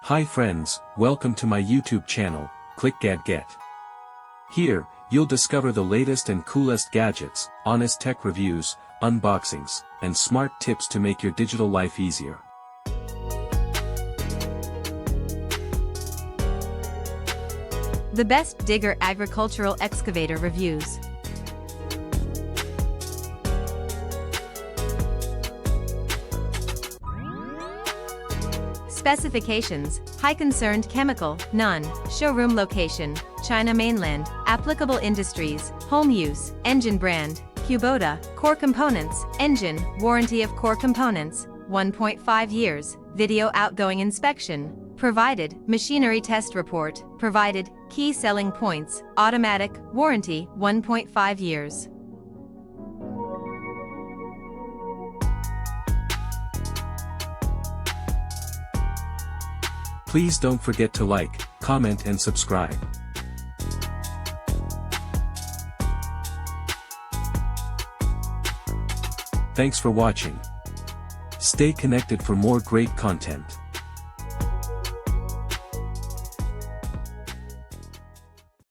Hi friends, welcome to my YouTube channel, clickgatget. Here, you'll discover the latest and coolest gadgets, honest tech reviews, unboxings, and smart tips to make your digital life easier. The best digger agricultural excavator reviews. Specifications: high concerned chemical, none. Showroom location: China mainland. Applicable industries: home use. Engine brand: Kubota. Core components: engine. Warranty of core components: 1.5 years. Video outgoing inspection provided. Machinery test report provided. Key selling points: automatic, warranty 1.5 years. Please don't forget to like, comment and subscribe. Thanks for watching. Stay connected for more great content.